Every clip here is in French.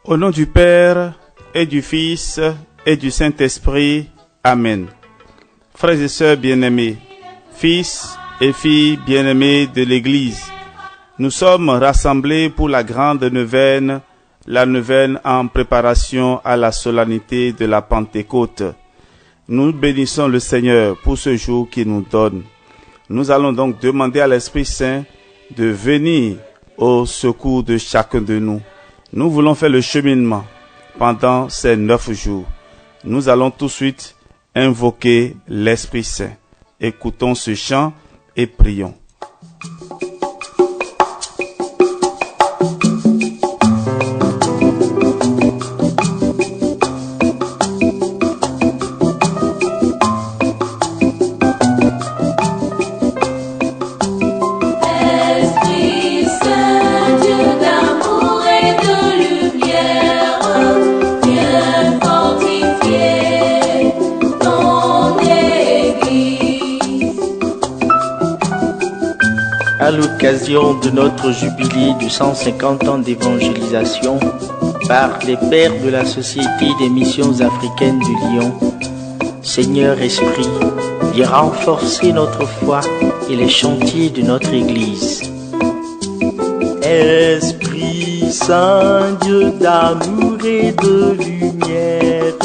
Au nom du Père et du Fils et du Saint-Esprit. Amen. Frères et sœurs bien-aimés, fils et filles bien-aimés de l'Église, nous sommes rassemblés pour la grande neuvaine, la neuvaine en préparation à la solennité de la Pentecôte. Nous bénissons le Seigneur pour ce jour qu'il nous donne. Nous allons donc demander à l'Esprit Saint de venir au secours de chacun de nous. Nous voulons faire le cheminement pendant ces 9 jours. Nous allons tout de suite invoquer l'Esprit Saint. Écoutons ce chant et prions. À l'occasion de notre jubilé de 150 ans d'évangélisation par les pères de la Société des missions africaines de Lyon, Seigneur Esprit, viens renforcer notre foi et les chantiers de notre Église. Esprit Saint, Dieu d'amour et de lumière,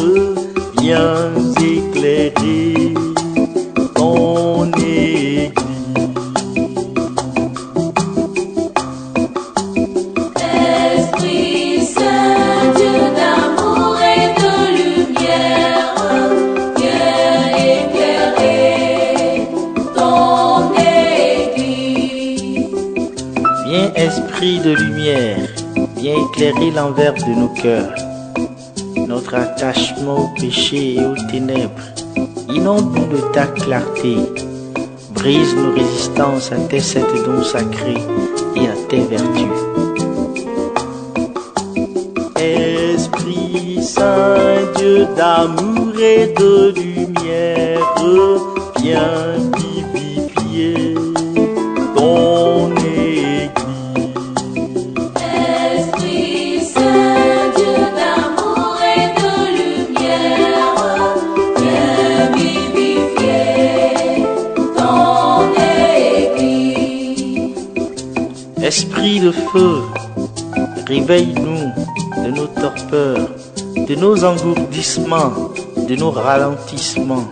viens éclairer ton Église. Esprit de lumière, viens éclairer l'envers de nos cœurs, notre attachement au péché et aux ténèbres. Inonde-nous de ta clarté, brise nos résistances à tes 7 dons sacrés et à tes vertus. Esprit Saint, Dieu d'amour et de lumière, viens vivifier ton Esprit de feu, réveille-nous de nos torpeurs, de nos engourdissements, de nos ralentissements.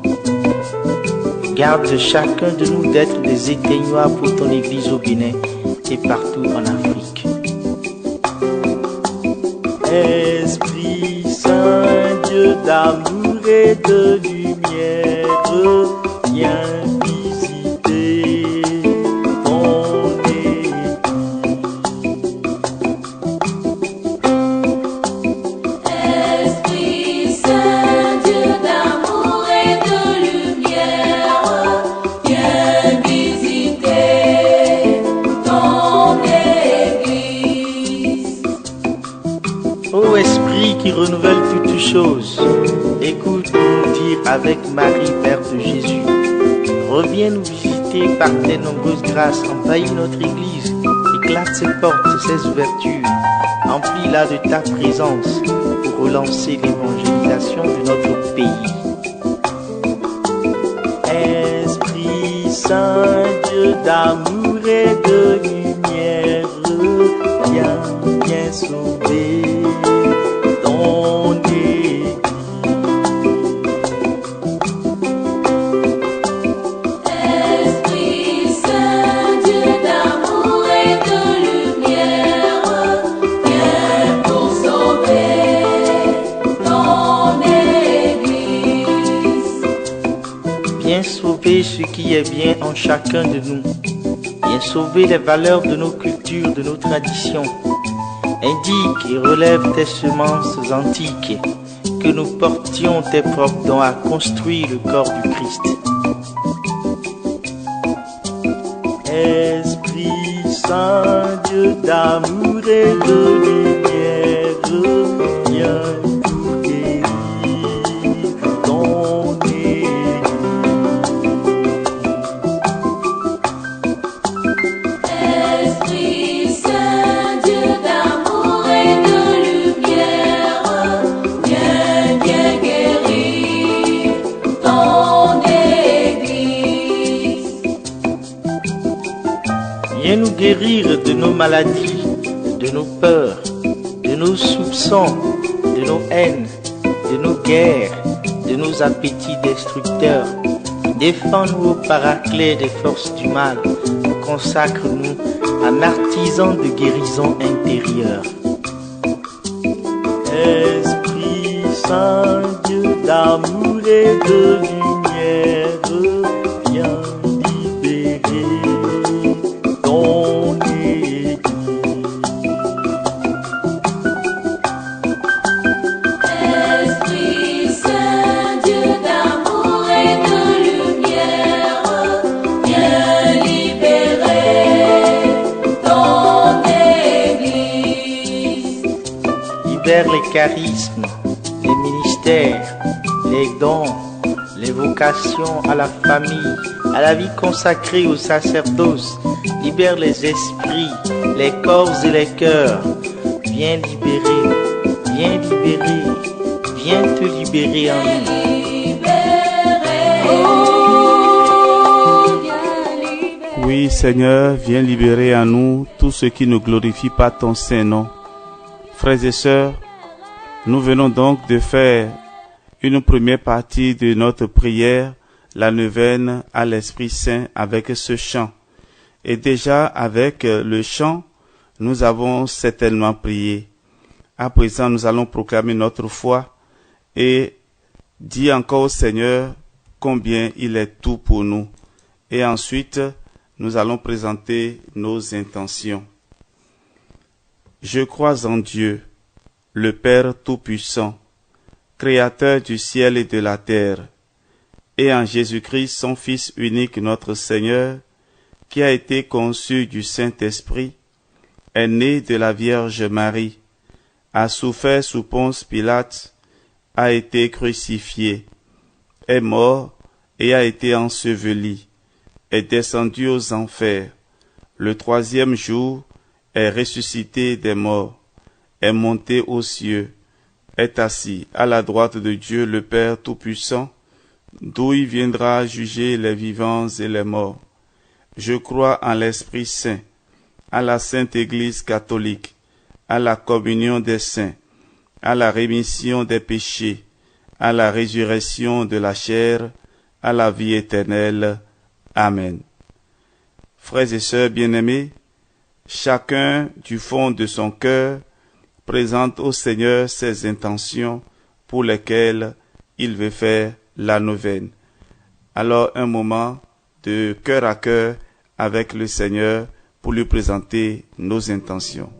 Garde chacun de nous d'être des éteignoirs pour ton Église au Bénin et partout en Afrique. Esprit Saint, Dieu d'amour et de lumière, viens visiter ton Église. Esprit Saint, Dieu d'amour et de lumière, viens visiter ton Église. Ô Esprit qui renouvelle toutes choses, écoute-nous dire avec Marie, Mère de Jésus. Reviens nous visiter par tes nombreuses grâces, envahis notre Église, éclate ses portes, ses ouvertures, emplis-la de ta présence pour relancer l'évangélisation de notre pays. Esprit Saint, Dieu d'amour et de lumière, viens sauver ton Église. Esprit Saint, Dieu d'amour et de lumière, viens pour sauver ton Église. Viens sauver ce qui est bien en chacun de nous. Viens sauver les valeurs de nos cultures, de nos traditions. Indique et relève tes semences antiques, que nous portions tes propres dons à construire le corps du Christ. Esprit Saint, Dieu d'amour et de lumière, viens pour guérir ton Église. Esprit Saint, Dieu d'amour et de lumière, ton Église. Viens nous guérir de nos maladies, de nos peurs, de nos soupçons, de nos haines, de nos guerres, de nos appétits destructeurs. Défends-nous au paraclet des forces du mal. Consacre-nous un artisan de guérison intérieure. Esprit Saint, Dieu d'amour et de lumière, viens libérer ton Église. Esprit Saint, Dieu d'amour et de lumière, viens libérer ton Église. Libère les charismes, les ministères, les dons, les vocations à la famille, à la vie consacrée au sacerdoce. Libère les esprits, les corps et les cœurs. Viens libérer, viens libérer, viens te libérer en nous. Libérer, oh, viens libérer. Oui, Seigneur, viens libérer en nous tout ce qui ne glorifie pas ton Saint-Nom. Frères et sœurs, nous venons donc de faire une première partie de notre prière, la neuvaine à l'Esprit Saint avec ce chant. Et déjà avec le chant, nous avons certainement prié. À présent, nous allons proclamer notre foi et dire encore au Seigneur combien il est tout pour nous. Et ensuite, nous allons présenter nos intentions. Je crois en Dieu, le Père Tout-Puissant, Créateur du ciel et de la terre, et en Jésus-Christ, son Fils unique, notre Seigneur, qui a été conçu du Saint-Esprit, est né de la Vierge Marie, a souffert sous Ponce Pilate, a été crucifié, est mort et a été enseveli, est descendu aux enfers, le troisième jour est ressuscité des morts, est monté aux cieux, est assis à la droite de Dieu le Père Tout-Puissant, d'où il viendra juger les vivants et les morts. Je crois en l'Esprit Saint, à la Sainte Église catholique, à la communion des saints, à la rémission des péchés, à la résurrection de la chair, à la vie éternelle. Amen. Frères et sœurs bien-aimés, chacun du fond de son cœur présente au Seigneur ses intentions pour lesquelles il veut faire la neuvaine. Alors un moment de cœur à cœur avec le Seigneur pour lui présenter nos intentions.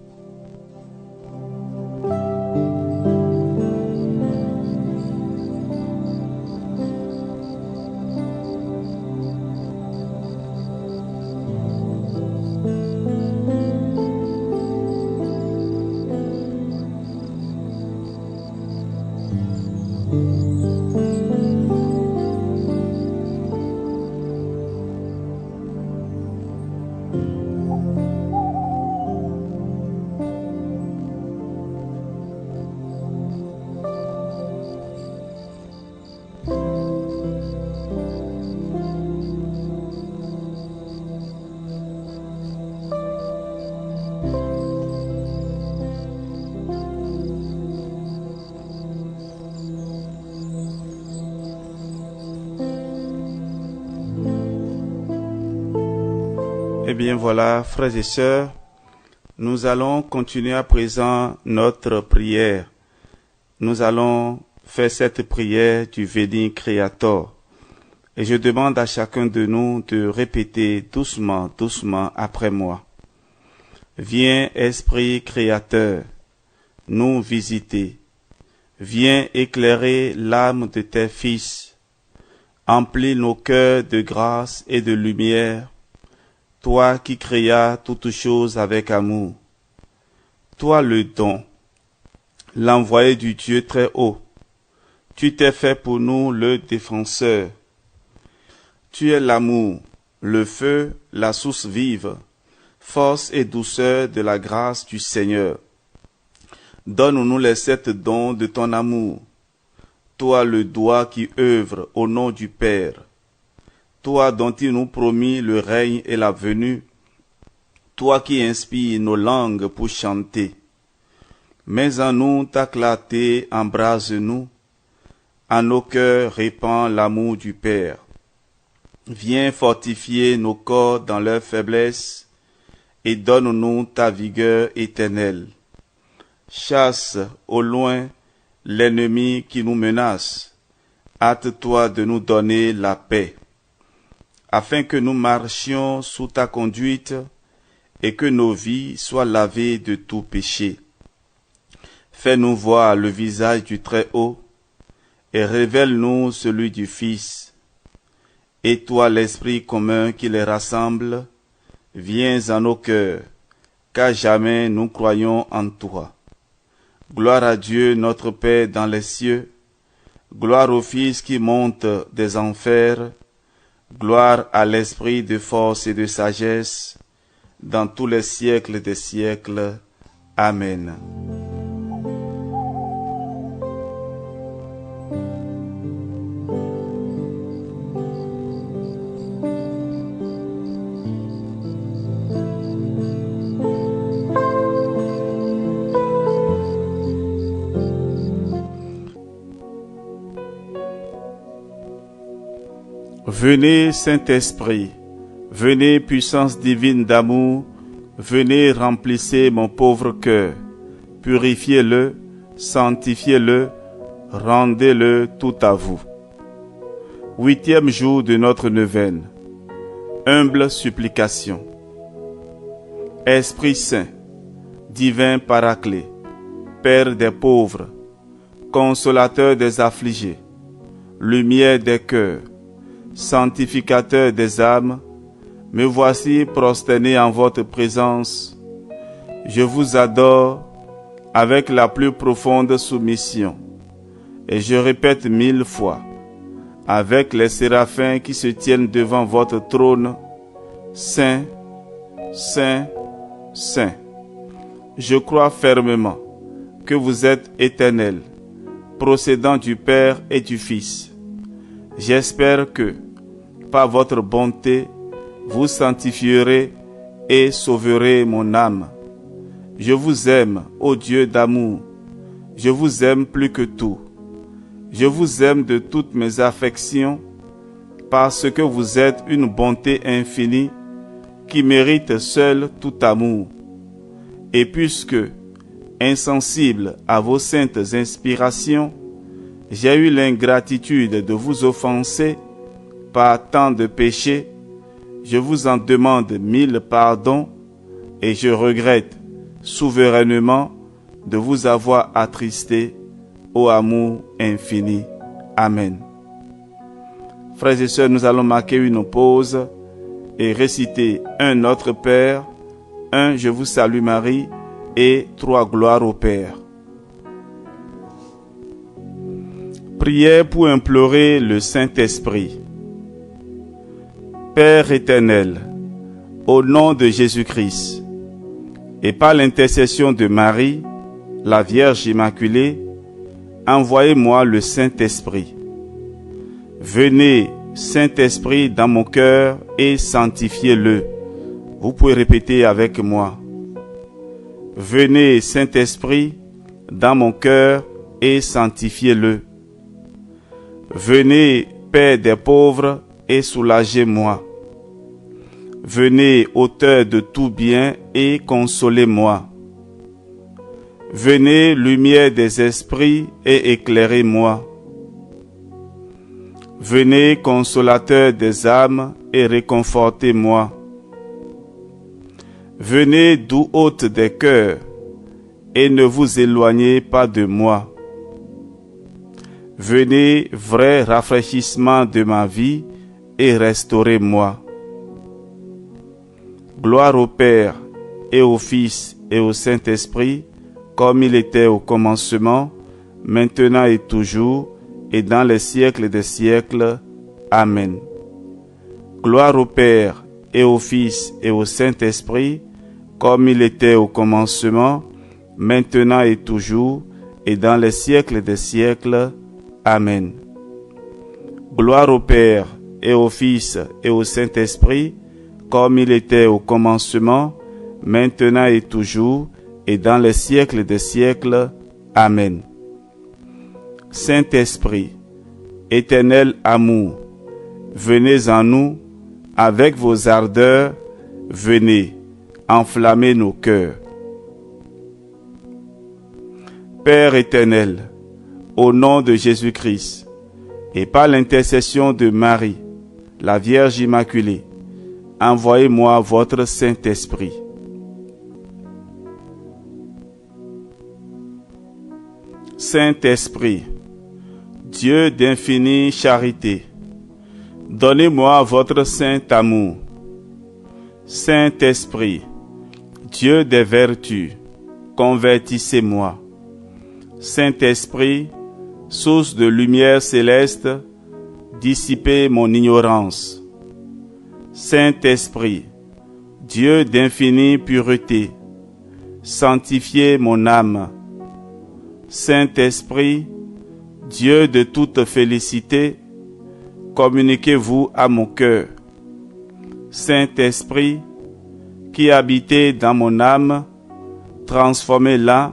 Eh bien voilà, frères et sœurs, nous allons continuer à présent notre prière. Nous allons faire cette prière du Veni Creator. Et je demande à chacun de nous de répéter doucement, doucement après moi. Viens, Esprit Créateur, nous visiter. Viens éclairer l'âme de tes fils. Emplis nos cœurs de grâce et de lumière. Toi qui créas toutes choses avec amour, toi le don, l'envoyé du Dieu très haut, tu t'es fait pour nous le défenseur. Tu es l'amour, le feu, la source vive, force et douceur de la grâce du Seigneur. Donne-nous les 7 dons de ton amour. toi le doigt qui œuvre au nom du Père, toi dont il nous promit le règne et la venue, toi qui inspires nos langues pour chanter. Mets en nous ta clarté, embrase-nous, en nos cœurs répand l'amour du Père. Viens fortifier nos corps dans leur faiblesse et donne-nous ta vigueur éternelle. Chasse au loin l'ennemi qui nous menace. Hâte-toi de nous donner la paix, afin que nous marchions sous ta conduite et que nos vies soient lavées de tout péché. Fais-nous voir le visage du Très-Haut et révèle-nous celui du Fils. Et toi, l'Esprit commun qui les rassemble, viens en nos cœurs, car jamais nous croyons en toi. Gloire à Dieu notre Père dans les cieux, gloire au Fils qui monte des enfers, gloire à l'Esprit de force et de sagesse, dans tous les siècles des siècles. Amen. Venez, Saint-Esprit, venez, puissance divine d'amour, venez, remplissez mon pauvre cœur, purifiez-le, sanctifiez-le, rendez-le tout à vous. 8e jour de notre neuvaine. Humble supplication. Esprit Saint, divin Paraclet, Père des pauvres, consolateur des affligés, lumière des cœurs, sanctificateur des âmes, me voici prosterné en votre présence. Je vous adore avec la plus profonde soumission, et je répète 1000 fois, avec les séraphins qui se tiennent devant votre trône, Saint, Saint, Saint. Je crois fermement que vous êtes éternel, procédant du Père et du Fils. J'espère que, par votre bonté, vous sanctifierez et sauverez mon âme. Je vous aime, ô Dieu d'amour. Je vous aime plus que tout. Je vous aime de toutes mes affections, parce que vous êtes une bonté infinie qui mérite seule tout amour. Et puisque, insensible à vos saintes inspirations, j'ai eu l'ingratitude de vous offenser par tant de péchés, je vous en demande 1000 pardons et je regrette souverainement de vous avoir attristé, ô amour infini. Amen. Frères et sœurs, nous allons marquer une pause et réciter un Notre Père, un Je vous salue Marie et 3 gloires au Père. Prière pour implorer le Saint-Esprit. Père éternel, au nom de Jésus-Christ, et par l'intercession de Marie, la Vierge Immaculée, envoyez-moi le Saint-Esprit. Venez, Saint-Esprit, dans mon cœur et sanctifiez-le. Vous pouvez répéter avec moi. Venez, Saint-Esprit, dans mon cœur et sanctifiez-le. Venez, Père des pauvres, et soulagez-moi. Venez, Auteur de tout bien, et consolez-moi. Venez, lumière des esprits, et éclairez-moi. Venez, consolateur des âmes, et réconfortez-moi. Venez, doux hôte des cœurs, et ne vous éloignez pas de moi. Venez, vrai rafraîchissement de ma vie, et restaurez-moi. Gloire au Père, et au Fils, et au Saint-Esprit, comme il était au commencement, maintenant et toujours, et dans les siècles des siècles. Amen. Gloire au Père, et au Fils, et au Saint-Esprit, comme il était au commencement, maintenant et toujours, et dans les siècles des siècles. Amen. Gloire au Père, et au Fils, et au Saint-Esprit, comme il était au commencement, maintenant et toujours, et dans les siècles des siècles. Amen. Saint-Esprit, éternel amour, venez en nous, avec vos ardeurs, venez, enflammer nos cœurs. Père éternel, au nom de Jésus-Christ, et par l'intercession de Marie, la Vierge Immaculée, envoyez-moi votre Saint-Esprit. Saint-Esprit, Dieu d'infinie charité, donnez-moi votre saint amour. Saint-Esprit, Dieu des vertus, convertissez-moi. Saint-Esprit, source de lumière céleste, dissipez mon ignorance. Saint-Esprit, Dieu d'infinie pureté, sanctifiez mon âme. Saint-Esprit, Dieu de toute félicité, communiquez-vous à mon cœur. Saint-Esprit, qui habitez dans mon âme, transformez-la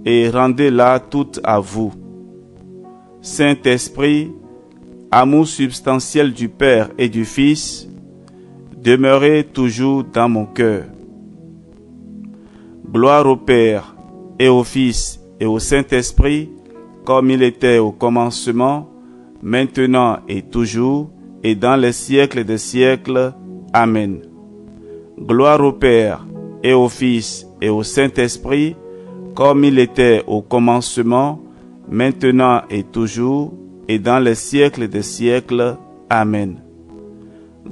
et rendez-la toute à vous. Saint-Esprit, amour substantiel du Père et du Fils, demeurez toujours dans mon cœur. Gloire au Père et au Fils et au Saint-Esprit, comme il était au commencement, maintenant et toujours, et dans les siècles des siècles. Amen. Gloire au Père et au Fils et au Saint-Esprit, comme il était au commencement, maintenant et toujours, et dans les siècles des siècles. Amen.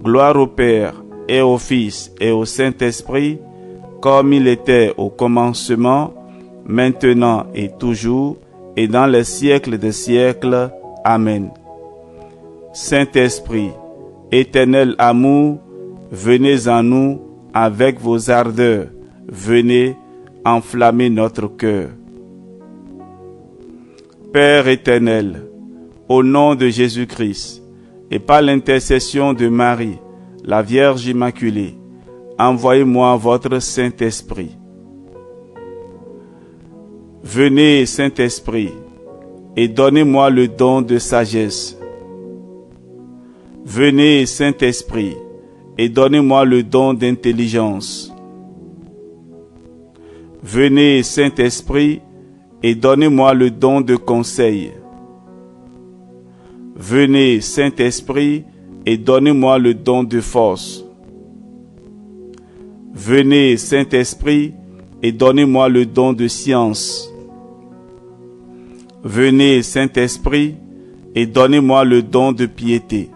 Gloire au Père et au Fils et au Saint-Esprit, comme il était au commencement, maintenant et toujours, et dans les siècles des siècles. Amen. Saint-Esprit, éternel amour, venez en nous avec vos ardeurs, venez enflammer notre cœur. Père éternel, au nom de Jésus-Christ, et par l'intercession de Marie, la Vierge Immaculée, envoyez-moi votre Saint-Esprit. Venez, Saint-Esprit, et donnez-moi le don de sagesse. Venez, Saint-Esprit, et donnez-moi le don d'intelligence. Venez, Saint-Esprit, et donnez-moi le don de conseil. Venez, Saint-Esprit, et donnez-moi le don de force. Venez, Saint-Esprit, et donnez-moi le don de science. Venez, Saint-Esprit, et donnez-moi le don de piété.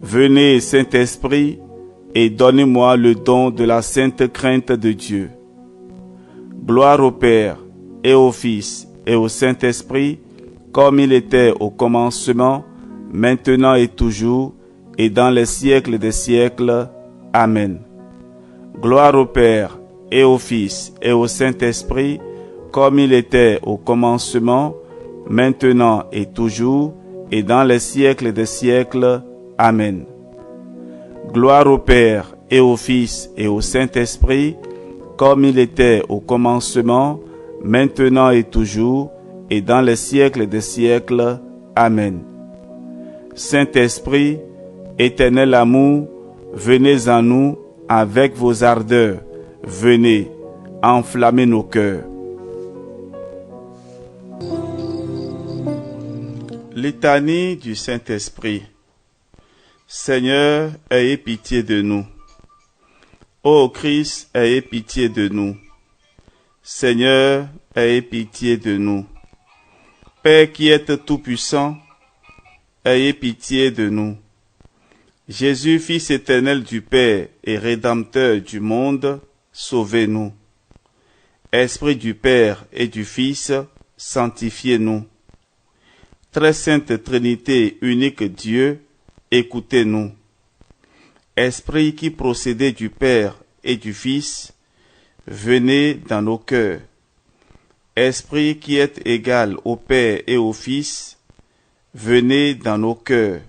Venez, Saint-Esprit, et donnez-moi le don de la sainte crainte de Dieu. Gloire au Père, et au Fils, et au Saint-Esprit, comme il était au commencement, maintenant et toujours, et dans les siècles des siècles. Amen. Gloire au Père, et au Fils, et au Saint-Esprit, comme il était au commencement, maintenant et toujours, et dans les siècles des siècles. Amen. Gloire au Père, et au Fils, et au Saint-Esprit, comme il était au commencement, maintenant et toujours, et dans les siècles des siècles. Amen. Saint-Esprit, éternel amour, venez en nous avec vos ardeurs, venez enflammer nos cœurs. Litanie du Saint-Esprit. Seigneur, ayez pitié de nous. Ô Christ, ayez pitié de nous. Seigneur, ayez pitié de nous. Père qui êtes tout-puissant, ayez pitié de nous. Jésus, Fils éternel du Père et Rédempteur du monde, sauvez-nous. Esprit du Père et du Fils, sanctifiez-nous. Très sainte Trinité, unique Dieu, écoutez-nous. Esprit qui procédait du Père et du Fils, venez dans nos cœurs. Esprit qui êtes égal au Père et au Fils, venez dans nos cœurs.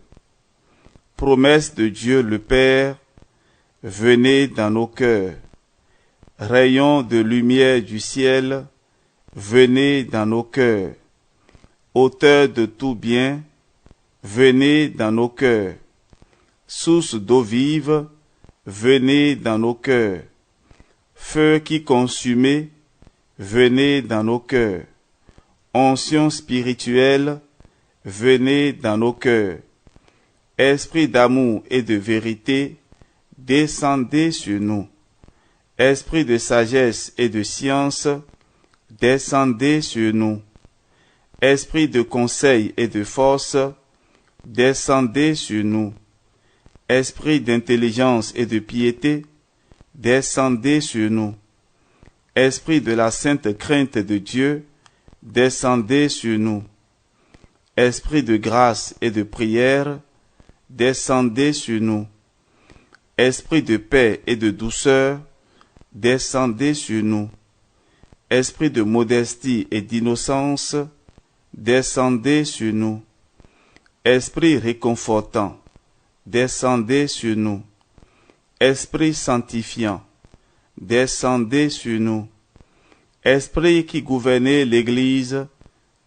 Promesse de Dieu le Père, venez dans nos cœurs. Rayons de lumière du ciel, venez dans nos cœurs. Auteur de tout bien, venez dans nos cœurs. Source d'eau vive, venez dans nos cœurs. Feu qui consumait, venez dans nos cœurs. Onction spirituelle, venez dans nos cœurs. Esprit d'amour et de vérité, descendez sur nous. Esprit de sagesse et de science, descendez sur nous. Esprit de conseil et de force, descendez sur nous. Esprit d'intelligence et de piété, descendez sur nous. Esprit de la sainte crainte de Dieu, descendez sur nous. Esprit de grâce et de prière, descendez sur nous. Esprit de paix et de douceur, descendez sur nous. Esprit de modestie et d'innocence, descendez sur nous. Esprit réconfortant, descendez sur nous. Esprit sanctifiant, descendez sur nous. Esprit qui gouvernait l'Église,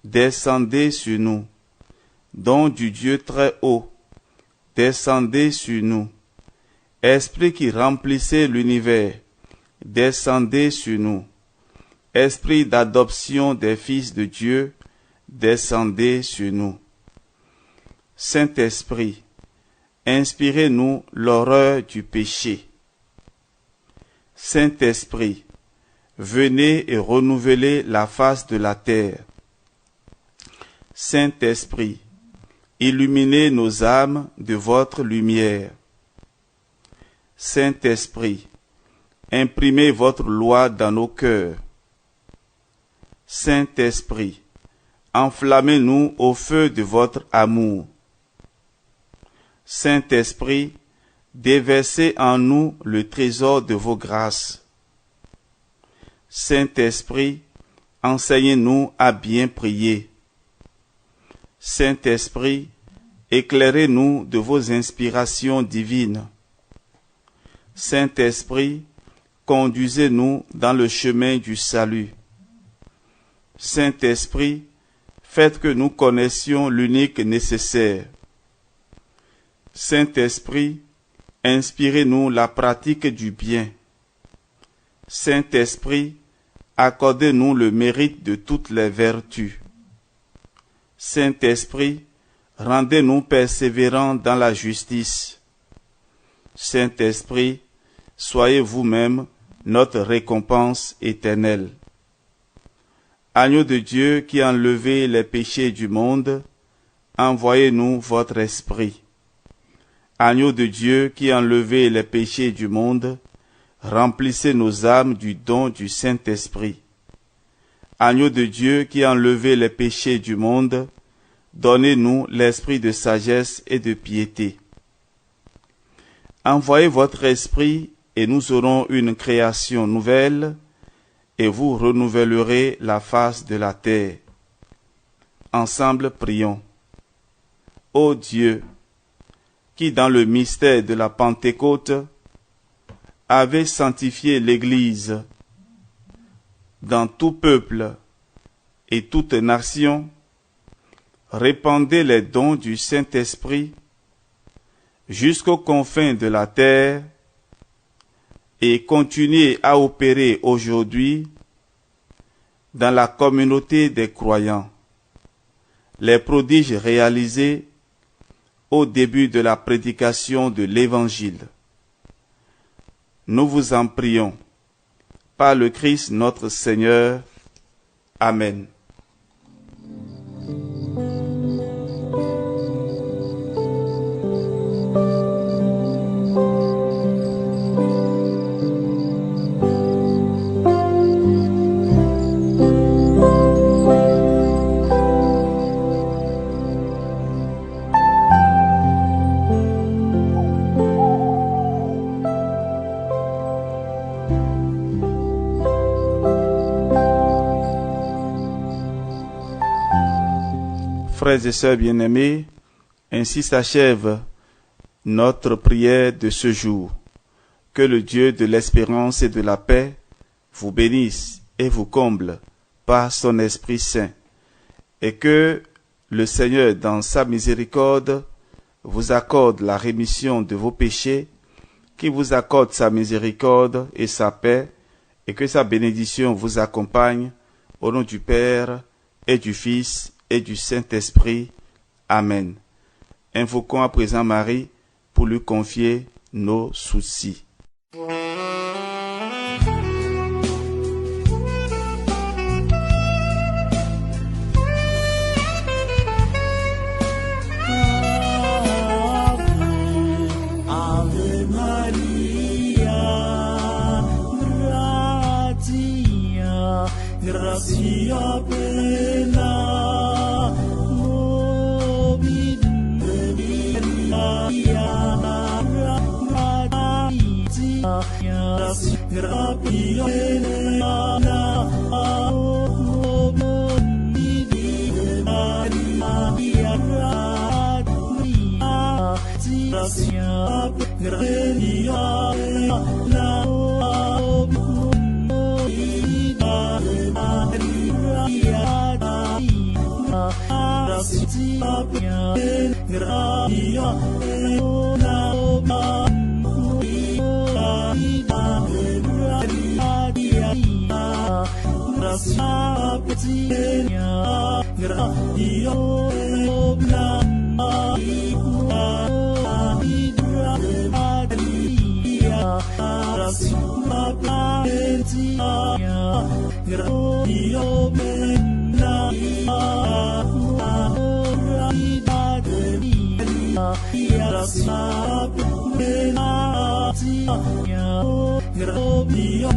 descendez sur nous. Don du Dieu très haut, descendez sur nous. Esprit qui remplissait l'univers, descendez sur nous. Esprit d'adoption des fils de Dieu, descendez sur nous. Saint-Esprit, inspirez-nous l'horreur du péché. Saint-Esprit, venez et renouvelez la face de la terre. Saint-Esprit, illuminez nos âmes de votre lumière. Saint-Esprit, imprimez votre loi dans nos cœurs. Saint-Esprit, enflammez-nous au feu de votre amour. Saint-Esprit, déversez en nous le trésor de vos grâces. Saint-Esprit, enseignez-nous à bien prier. Saint-Esprit, éclairez-nous de vos inspirations divines. Saint-Esprit, conduisez-nous dans le chemin du salut. Saint-Esprit, faites que nous connaissions l'unique nécessaire. Saint-Esprit, inspirez-nous la pratique du bien. Saint-Esprit, accordez-nous le mérite de toutes les vertus. Saint-Esprit, rendez-nous persévérants dans la justice. Saint-Esprit, soyez vous-même notre récompense éternelle. Agneau de Dieu qui enlevez les péchés du monde, envoyez-nous votre esprit. Agneau de Dieu qui enlevez les péchés du monde, remplissez nos âmes du don du Saint-Esprit. Agneau de Dieu qui enlevez les péchés du monde, donnez-nous l'esprit de sagesse et de piété. Envoyez votre esprit et nous aurons une création nouvelle, et vous renouvellerez la face de la terre. Ensemble, prions. Ô Dieu, qui dans le mystère de la Pentecôte avait sanctifié l'Église dans tout peuple et toute nation, répandez les dons du Saint-Esprit jusqu'aux confins de la terre et continuez à opérer aujourd'hui dans la communauté des croyants les prodiges réalisés au début de la prédication de l'Évangile. Nous vous en prions, par le Christ notre Seigneur. Amen. Frères et sœurs bien-aimés, ainsi s'achève notre prière de ce jour. Que le Dieu de l'espérance et de la paix vous bénisse et vous comble par son Esprit Saint, et que le Seigneur, dans sa miséricorde, vous accorde la rémission de vos péchés, qu'il vous accorde sa miséricorde et sa paix, et que sa bénédiction vous accompagne, au nom du Père, et du Fils, et du Saint-Esprit. Amen. Invoquons à présent Marie pour lui confier nos soucis. Gracia plena, nobis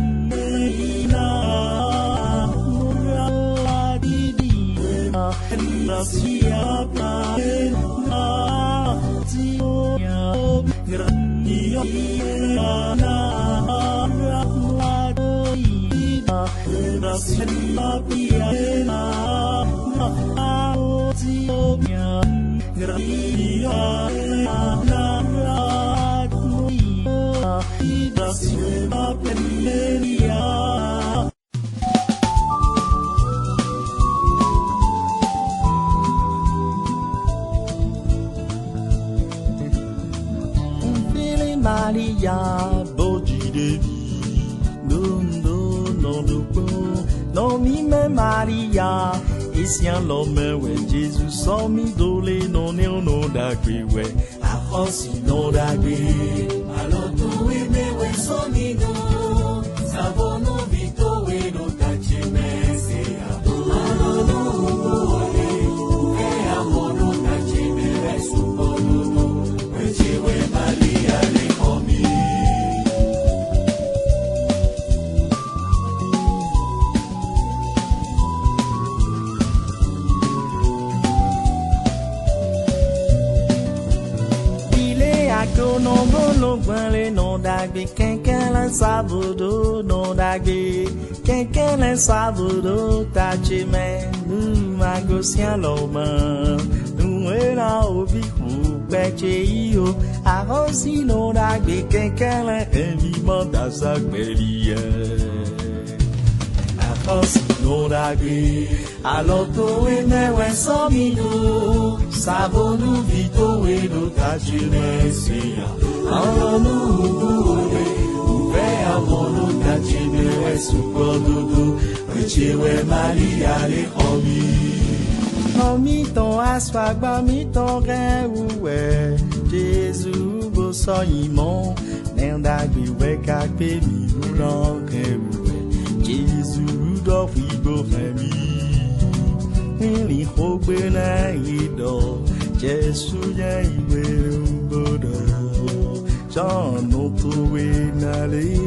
Maria, body de vie, non mi me Maria, et si un l'homme ouais Jésus sans mi dolé non ne non d'agri ouais, a si non d'agri, alors tu et me ouais son mi do, savons nous vito et nous tachi me c'est alors nous et amor nous tachi me suppono, ouais tu ouais Maria le comi. Non bon les non d'agri quelqu'un la sabodo non d'agri quelqu'un la sabodo tache men nous magosien l'homme nous est là au bico peche io arrosi non d'agri quelqu'un la vivement dans sa bélier arrosi non d'agri alors toi et moi sans minou savons-nous vito et nous tâcher alors nous ouvert avant nous tâcher suppono Rechiwe Maria le homi ton asfagba mi ton rewe Jésus bo soyimon nendagbi we kakpe mi bulan rewe Jésus do fibo remi Ili hogbe na ido Jesu ya iwe mbodo Jean no towe nale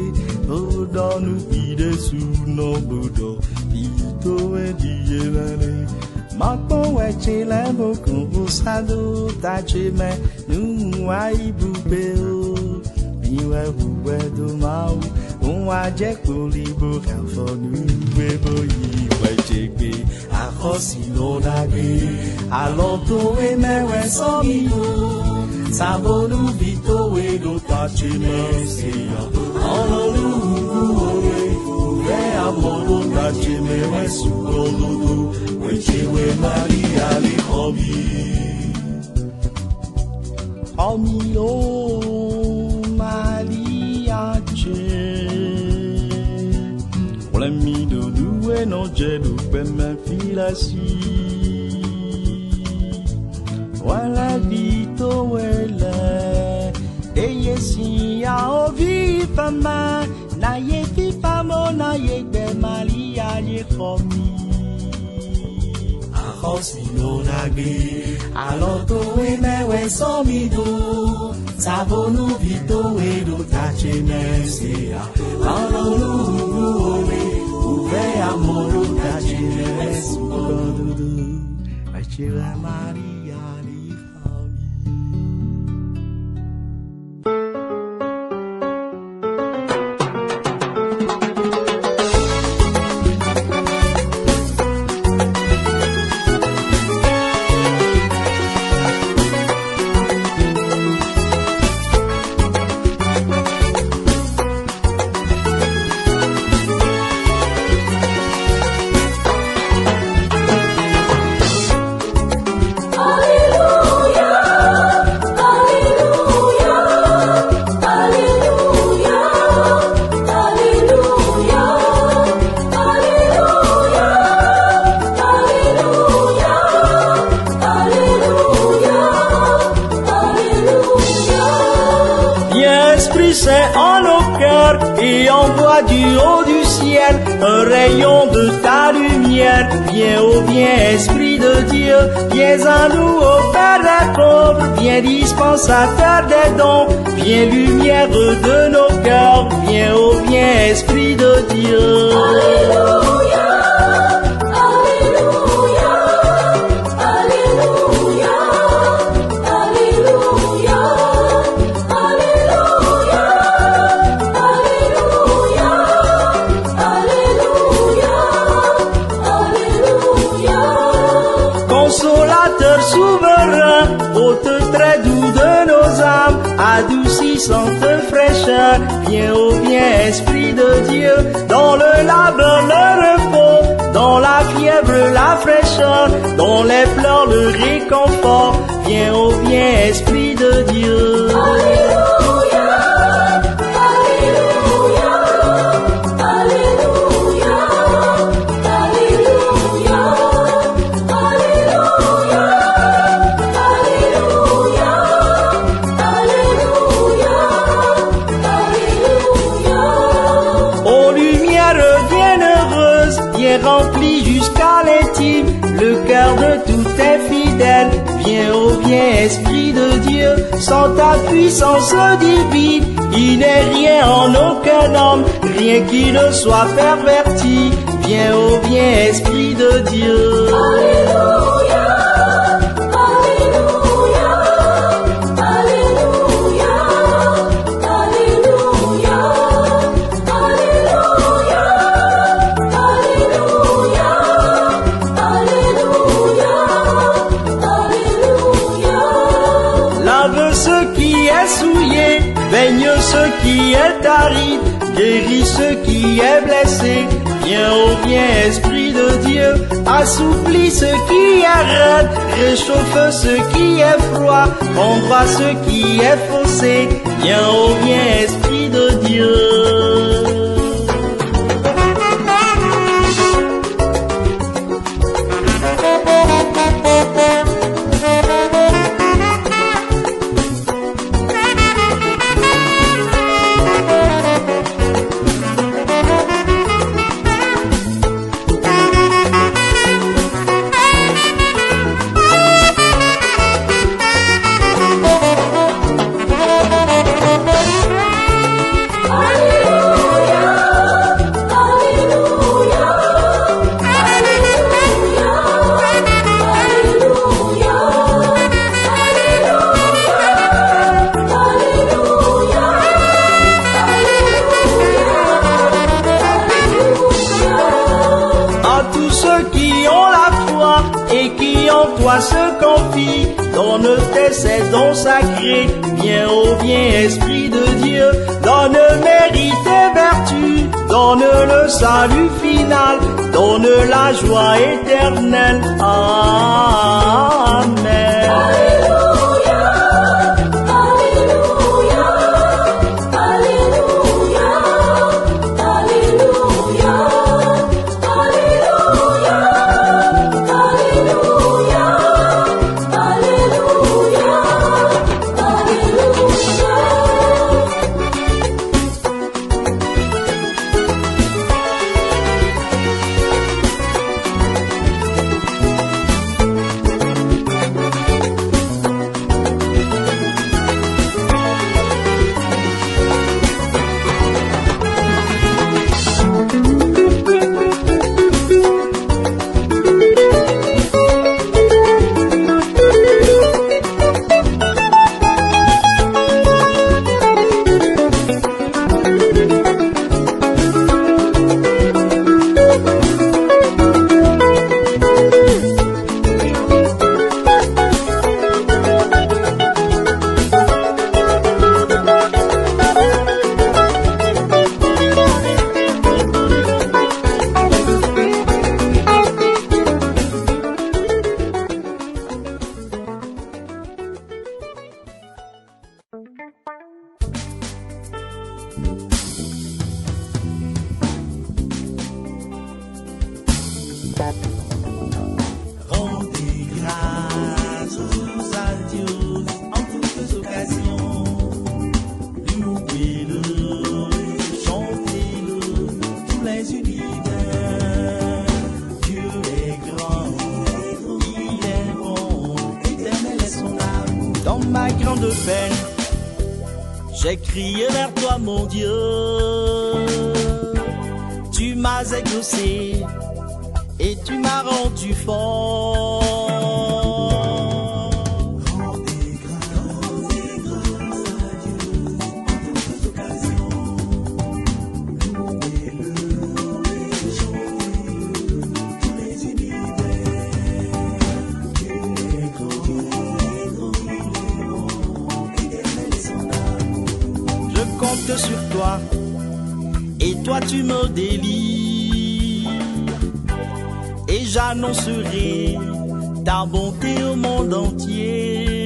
Odo nu ide su no bodo Ito e diye nale Makpo we chile bo kumbu sado Tache me nu wa ibube o Iwe huwe do mau Unwa jek bo libo Kanfo nu we bo iwe chegbe akosi no dagbe aloto we mewe somido sabonu vito we do tachi mercy Hallelujah we amoro tachi mewe sukolodo we chewe Maria li homi o Maria che Olemi do duwe no jedu peme filasi Wala vito wele Eye si ya ovi fama Na ye fi famo na ye gbe Maria ye komi Akosi no nagbe Aloto we mewe somido Sabonu vito we do tache mesia Hallelujah Uve amoro tache mesu Achira Maria li fami C'est en nos cœurs et envoie du haut du ciel un rayon de ta lumière. Viens, ô viens, Esprit de Dieu, viens à nous, ô Père des pauvres, viens dispensateur des dons, viens lumière de nos cœurs, viens, ô viens, Esprit de Dieu. Alléluia, Alléluia, Alléluia, Alléluia. Consolateur souverain, hôte très doux de nos âmes, adoucissante fraîcheur, viens, ô viens, Esprit de Dieu, dans le labeur, le repos, dans la fièvre, la fraîcheur, dans les pleurs, le réconfort, viens, ô viens, Esprit de Dieu. Alléluia, Alléluia, Alléluia, Alléluia, Alléluia, Alléluia, Alléluia, Alléluia. Ô lumière bienheureuse, viens remplir jusqu'à l'intime le cœur de tous tes fidèles. Viens, ô viens, Esprit de Dieu, sans ta puissance divine, il n'est rien en aucun homme, rien qui ne soit perverti. Viens, ô viens, Esprit de Dieu. Alléluia, Alléluia, Alléluia, Alléluia, Alléluia, Alléluia, Alléluia. Lave ce qui est souillé, baigne ce qui est aride, guéris ce qui est blessé. Viens, ô viens, Esprit de Dieu, assouplis ce qui est raide, réchauffe ce qui est froid, endroit ce qui est faussé. Viens, ô viens, Esprit de Dieu. Alléluia. tes ses dons sacrés. Viens, oh viens, Esprit de Dieu, donne mérite et vertu, donne le salut final, donne la joie éternelle. Amen. Alléluia, Alléluia, Alléluia, Alléluia, Alléluia, Alléluia, Alléluia, Rendez grâce à Dieu en toutes occasions. Louez-le, chantez-le, tous les univers. Dieu est grand, il est bon, éternel est son amour. Dans ma grande peine, j'ai crié vers toi, mon Dieu. Tu m'as exaucé et tu m'as rendu fort. Rendez grâce à Dieu en toutes occasions. Louez-le, chantez-le, tous les univers. Dieu est grand, il est bon, éternel est son amour. Je compte sur toi et toi tu me délivres. Et j'annoncerai ta bonté au monde entier.